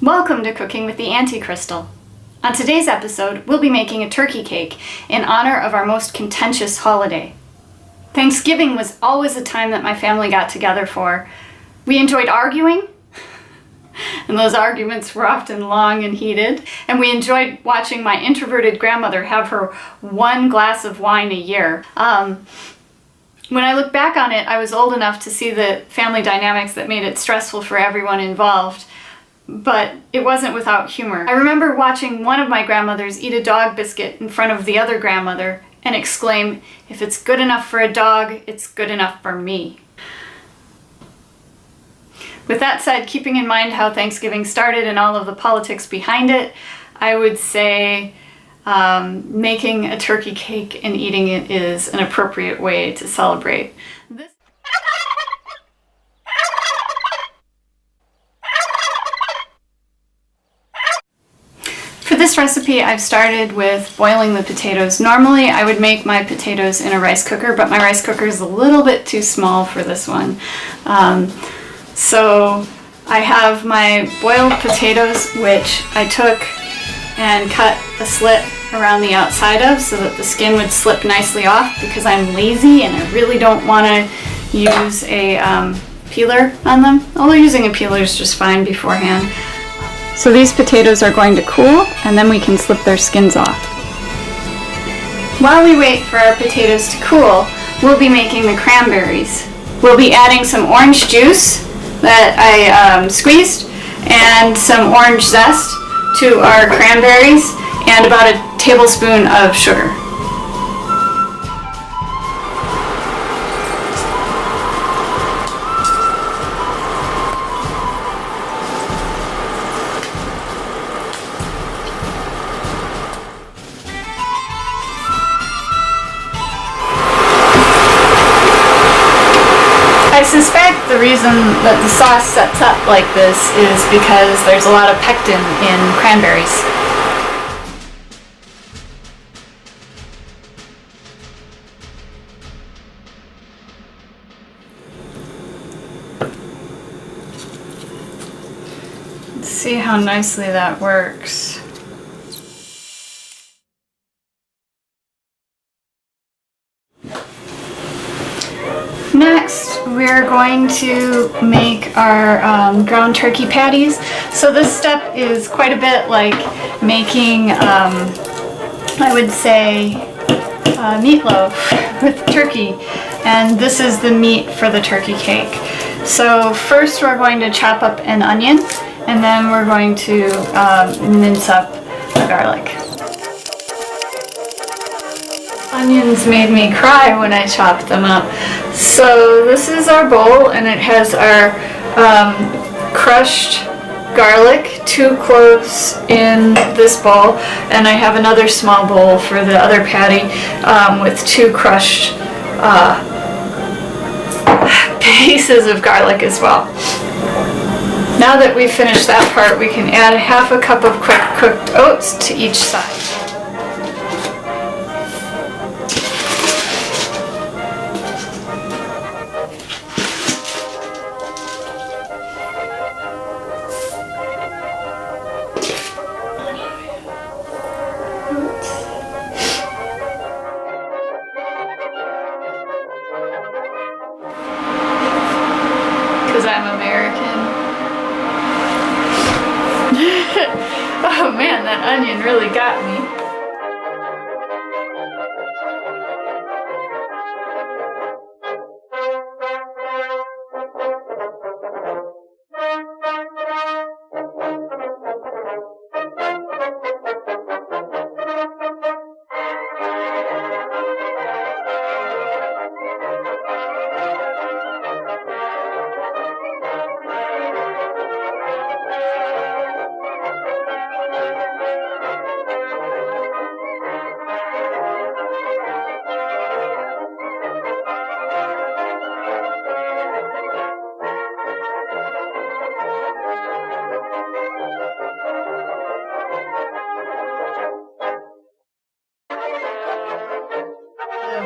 Welcome to Cooking with the Auntie Crystal. On today's episode, we'll be making a turkey cake in honor of our most contentious holiday. Thanksgiving was always a time that my family got together for. We enjoyed arguing, and those arguments were often long and heated, and we enjoyed watching my introverted grandmother have her one glass of wine a year. When I look back on it, I was old enough to see the family dynamics that made it stressful for everyone involved. But it wasn't without humor. I remember watching one of my grandmothers eat a dog biscuit in front of the other grandmother and exclaim, "If it's good enough for a dog, it's good enough for me." With that said, keeping in mind how Thanksgiving started and all of the politics behind it, I would say making a turkey cake and eating it is an appropriate way to celebrate. For this recipe, I've started with boiling the potatoes. Normally, I would make my potatoes in a rice cooker, but my rice cooker is a little bit too small for this one. So I have my boiled potatoes, which I took and cut a slit around the outside of so that the skin would slip nicely off, because I'm lazy and I really don't want to use a peeler on them, although using a peeler is just fine beforehand. So these potatoes are going to cool, and then we can slip their skins off. While we wait for our potatoes to cool, we'll be making the cranberries. We'll be adding some orange juice that I squeezed and some orange zest to our cranberries and about a tablespoon of sugar. I suspect the reason that the sauce sets up like this is because there's a lot of pectin in cranberries. Let's see how nicely that works. Next, we're going to make our ground turkey patties. So this step is quite a bit like making, I would say, meatloaf with turkey. And this is the meat for the turkey cake. So first we're going to chop up an onion, and then we're going to mince up the garlic. Onions made me cry when I chopped them up. So this is our bowl, and it has our crushed garlic, 2 cloves in this bowl, and I have another small bowl for the other patty with 2 crushed pieces of garlic as well. Now that we've finished that part, we can add 1/2 cup of quick cooked oats to each side. Because I'm American. Oh man, that onion really got me.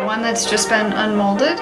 One that's just been unmolded.